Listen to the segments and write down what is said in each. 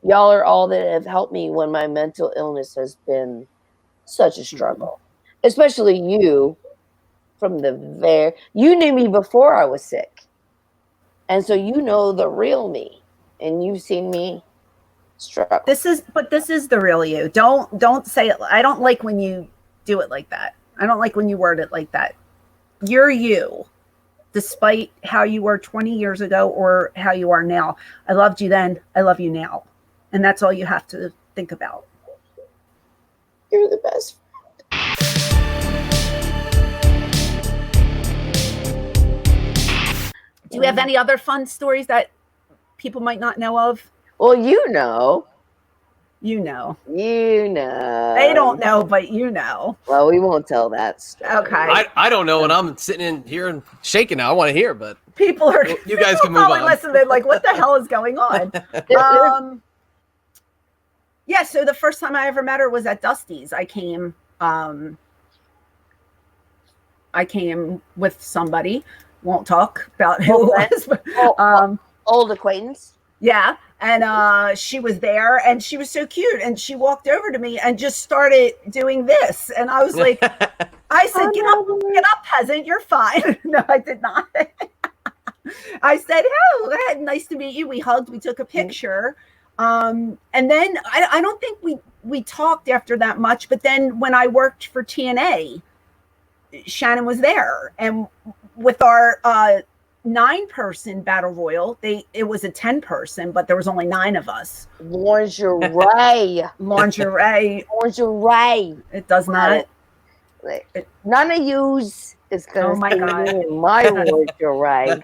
y'all are all that have helped me when my mental illness has been such a struggle. Especially you, you knew me before I was sick. And so you know the real me. And you've seen me struggle. This is the real you. Don't say it. I don't like when you do it like that. I don't like when you word it like that. You're you, despite how you were 20 years ago or how you are now. I loved you then. I love you now. And that's all you have to think about. You're the best. Do you have any other fun stories that people might not know of? Well, you know. You know. You know. They don't know, but you know. Well, we won't tell that story. Okay. I don't know, and I'm sitting in here and shaking now. I want to hear, but people are. You guys can move on. Listening, like, what the hell is going on? Yeah. So the first time I ever met her was at Dusty's. I came with somebody. Won't talk about who it was. But, old acquaintance. Yeah. And she was there and she was so cute. And she walked over to me and just started doing this. And I was like, I said, get up, peasant. You're fine. No, I did not. I said, oh, nice to meet you. We hugged. We took a picture. And then I don't think we talked after that much. But then when I worked for TNA, Shannon was there. And with our 9-person battle royal, it was a 10-person, but there was only 9 of us. Lingerie. It does not. None of yous is going to see me in my lingerie.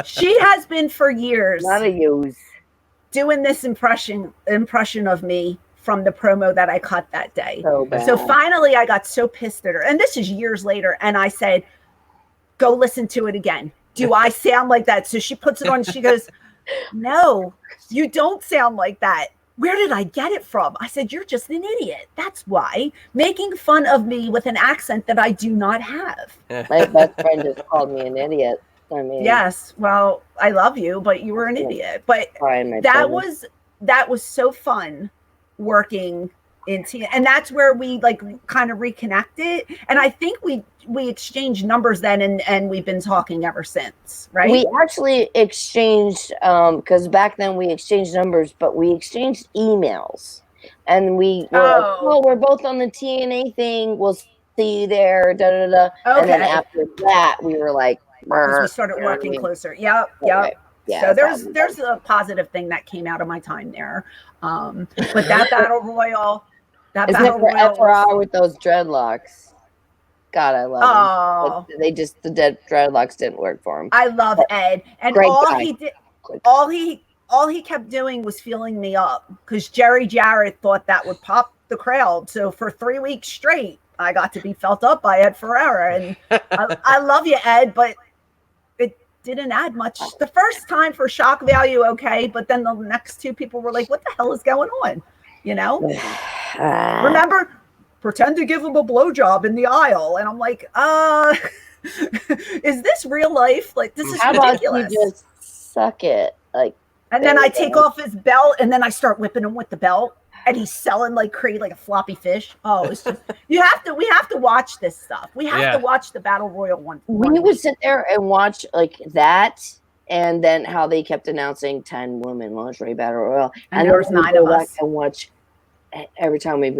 She has been for years. None of yous doing this impression of me from the promo that I cut that day. So finally, I got so pissed at her, and this is years later, and I said, "Go listen to it again. Do I sound like that?" So she puts it on and she goes, "No, you don't sound like that. Where did I get it from?" I said, "You're just an idiot. That's why. Making fun of me with an accent that I do not have." My best friend just called me an idiot. I mean, yes, well, I love you, but you were an idiot. But that was so fun working in and that's where we like kind of reconnected. And I think we exchanged numbers then, and we've been talking ever since, right? We actually exchanged because back then we exchanged numbers, but we exchanged emails, and we were like, "Oh, we're both on the TNA thing. We'll see you there." Da da da. Okay. And then after that, we were like, we started working closer. Yep. Okay. Yeah, so there's a positive thing that came out of my time there. But that battle royal. FYI with those dreadlocks. God, I love him. But the dreadlocks didn't work for him. I love Ed, and all he kept doing was filling me up because Jerry Jarrett thought that would pop the crowd. So for 3 weeks straight, I got to be felt up by Ed Ferreira, and I love you, Ed, but it didn't add much. The first time for shock value, okay, but then the next 2 people were like, "What the hell is going on?" You know. Remember, pretend to give him a blowjob in the aisle, and I'm like, is this real life? Like, this is ridiculous. How about you just suck it, like? And then I take off his belt, and then I start whipping him with the belt, and he's selling like crazy, like a floppy fish. Oh, it's just we have to watch this stuff. We have to watch the battle royal one. We would sit there and watch like that. And then how they kept announcing 10 women lingerie battle royal, and there was 9 of us. And watch every time we'd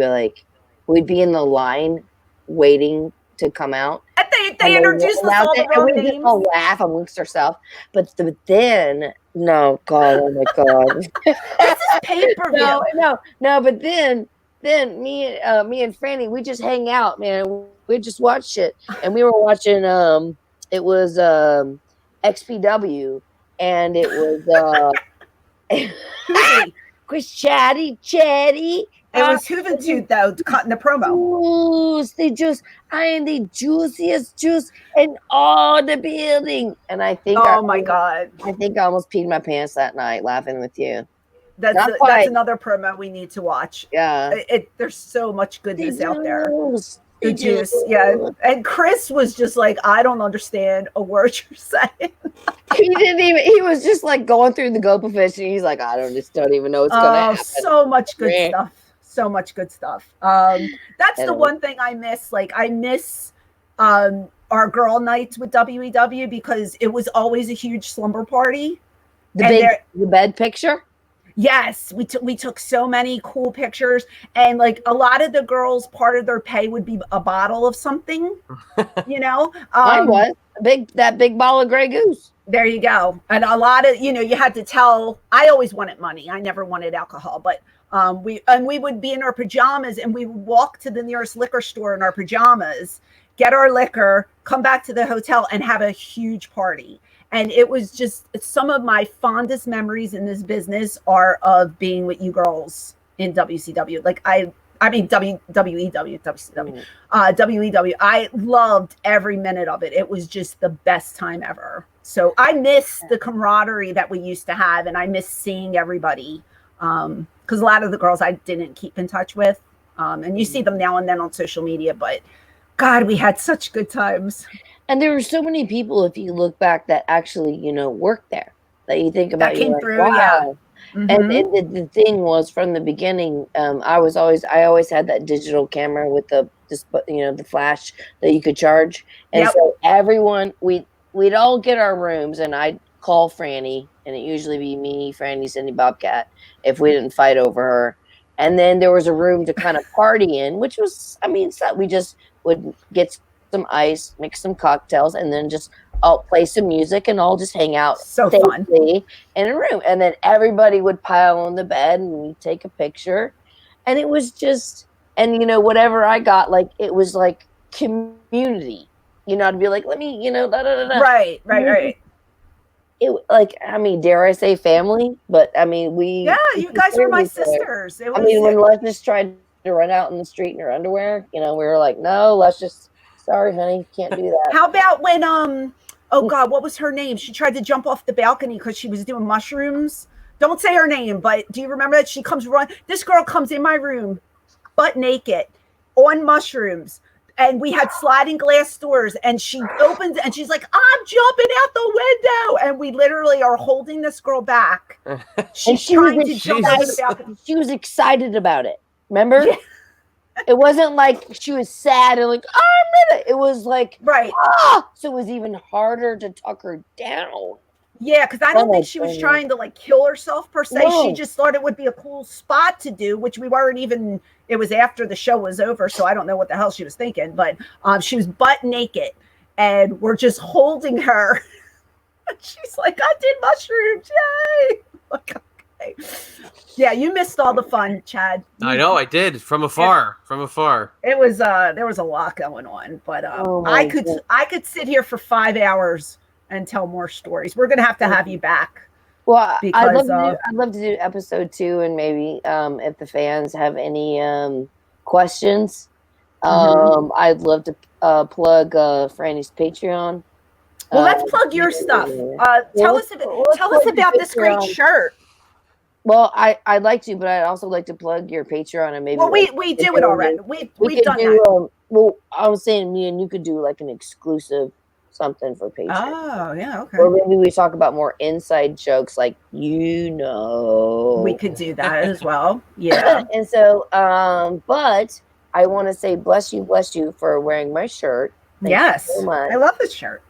be in the line waiting to come out. And they introduced us all the wrong names. And we just all laugh amongst ourselves. But then, no, God, oh my God, this is pay-per-view. No. But then me and Franny, we just hang out, man. We just watch shit, and we were watching. It was XPW, and it was Chris Chatty. It was Juventud though, cutting the promo. I am the juiciest juice in all the building, and I think, my God, I think I almost peed my pants that night laughing with you. That's another promo we need to watch. Yeah, there's so much goodness out there. the juice. Yeah. And Chris was just like, I don't understand a word you're saying. He was just like going through the gopher fish and he's like, I just don't even know what's gonna happen. So much good stuff. So much good stuff. That's the one thing I miss. Like I miss our girl nights with WEW because it was always a huge slumber party. The bed picture? Yes, we took so many cool pictures, and like a lot of the girls, part of their pay would be a bottle of something, you know. Mine was that big bottle of Grey Goose. There you go. And a lot of, you had to tell. I always wanted money. I never wanted alcohol, but we would be in our pajamas and we would walk to the nearest liquor store in our pajamas, get our liquor, come back to the hotel, and have a huge party. And it was just some of my fondest memories in this business are of being with you girls in WCW. Like WEW. I loved every minute of it. It was just the best time ever. So I miss the camaraderie that we used to have, and I miss seeing everybody. Because a lot of the girls I didn't keep in touch with. And you see them now and then on social media, but God, we had such good times. And there were so many people, if you look back, that actually, worked there. That you think about, that came through, wow. Yeah. Mm-hmm. And the thing was, from the beginning, I always had that digital camera with the flash that you could charge, and so everyone we'd all get our rooms, and I'd call Franny, and it usually be me, Franny, Cindy, Bobcat, if we didn't fight over her, and then there was a room to kind of party in, which was, we just would get some ice, mix some cocktails, and then just play some music and all just hang out safely in a room. And then everybody would pile on the bed and we'd take a picture. And it was just, and whatever I got, like, it was like community, to be like, let me, da da da da. Right. It, like, dare I say family? But we. Yeah, you guys were my sisters. When Leslie tried to run out in the street in her underwear, we were like, no, let's just. Sorry, honey, can't do that. How about when oh God, what was her name? She tried to jump off the balcony because she was doing mushrooms. Don't say her name, but do you remember that? She comes this girl comes in my room, butt naked, on mushrooms, and we had sliding glass doors, and she opens and she's like, I'm jumping out the window, and we literally are holding this girl back. She's trying to jump out the balcony. She was excited about it. Remember? Yeah. It wasn't like she was sad and like, I'm in it. It was like, right. So it was even harder to tuck her down. Yeah, because I don't think she was trying to like kill herself per se. No. She just thought it would be a cool spot to do, which we weren't even, it was after the show was over. So I don't know what the hell she was thinking, but she was butt naked and we're just holding her. She's like, I did mushrooms, yay. Okay. Yeah, you missed all the fun, Chad. I know, I did from afar. It was there was a lot going on, but I could sit here for 5 hours and tell more stories. We're gonna have to have you back. Well, because I'd love to do episode 2, and maybe if the fans have any questions, I'd love to plug Franny's Patreon. Well, let's plug your stuff. Tell us about this great shirt. Well, I'd like to, but I'd also like to plug your Patreon and maybe. Well, we do it already. We've done that. Well, I was saying me and you could do like an exclusive something for Patreon. Oh, yeah, okay. Or maybe we talk about more inside jokes, like we could do that as well. Yeah. And so, but I want to say bless you for wearing my shirt. Thank you so much. I love this shirt.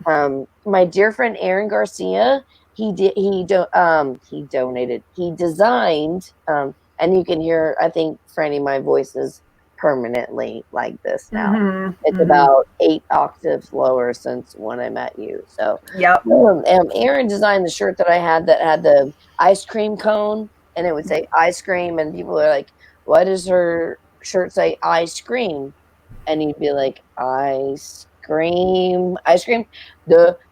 My dear friend Aaron Garcia. He donated. He designed, and you can hear, I think, Franny, my voice is permanently like this now. It's about 8 octaves lower since when I met you. So, Aaron designed the shirt that I had that had the ice cream cone, and it would say ice cream, and people are like, why does her shirt say ice cream? And he'd be like, ice cream.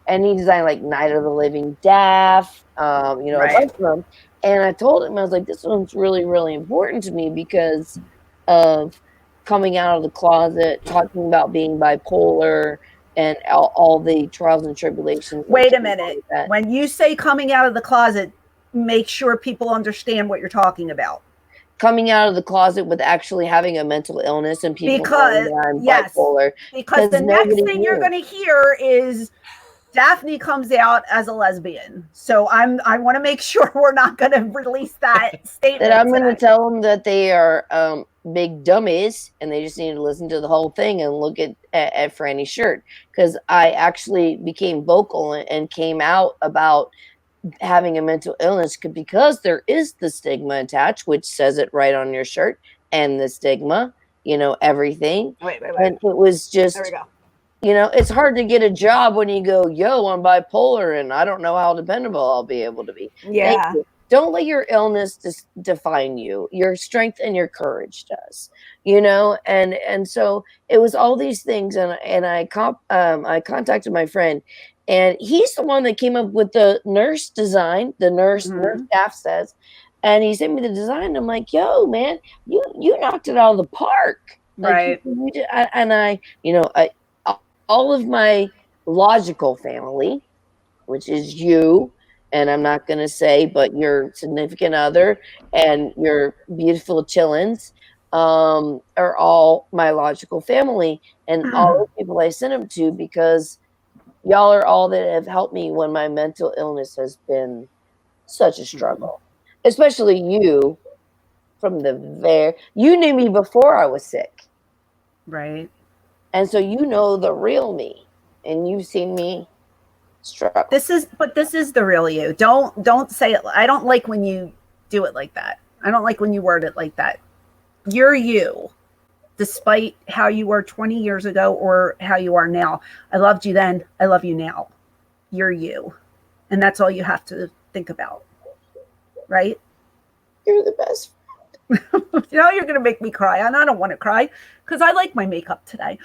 And he designed like Night of the Living Daff, a bunch of them. And I told him, I was like, this one's really, really important to me because of coming out of the closet, talking about being bipolar and all the trials and tribulations. Wait a minute. Like when you say coming out of the closet, make sure people understand what you're talking about. coming out of the closet with actually having a mental illness and people Because knowing that I'm yes, bipolar. because the next nobody thing knew. you're going to hear is Daffney comes out as a lesbian. So I want to make sure we're not going to release that statement. That I'm going to today. tell them that they are big dummies and they just need to listen to the whole thing and look at Franny's shirt, because I actually became vocal and came out about having a mental illness because there is the stigma attached, which says it right on your shirt, and the stigma, you know, everything. Wait. And it was just, There we go. you know, it's hard to get a job when you go, yo, I'm bipolar and I don't know how dependable I'll be able to be. Yeah. Thank you. Don't let your illness define you. Your strength and your courage does, you know. And so it was all these things, and I contacted my friend, and he's the one that came up with the nurse design. The nurse staff says, and he sent me the design. I'm like, yo, man, you knocked it out of the park, like, right? You did, I, you know, all of my logical family, which is you, and I'm not going to say, but your significant other and your beautiful chillins, are all my logical family, and all the people I sent them to, because y'all are all that have helped me when my mental illness has been such a struggle. Especially you, from you knew me before I was sick. Right. And so you know the real me, and you've seen me struggle. This is the real you. Don't say it. I don't like when you do it like that. I don't like when you word it like that. You're you, despite how you were 20 years ago or how you are now. I loved you then. I love you now. You're you. And that's all you have to think about. Right? You're the best. You know, you're going to make me cry, and I don't want to cry because I like my makeup today.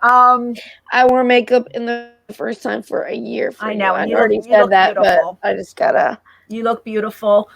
I wore makeup in the first time for a year. I know. I already said that, beautiful. But I just gotta. You look beautiful.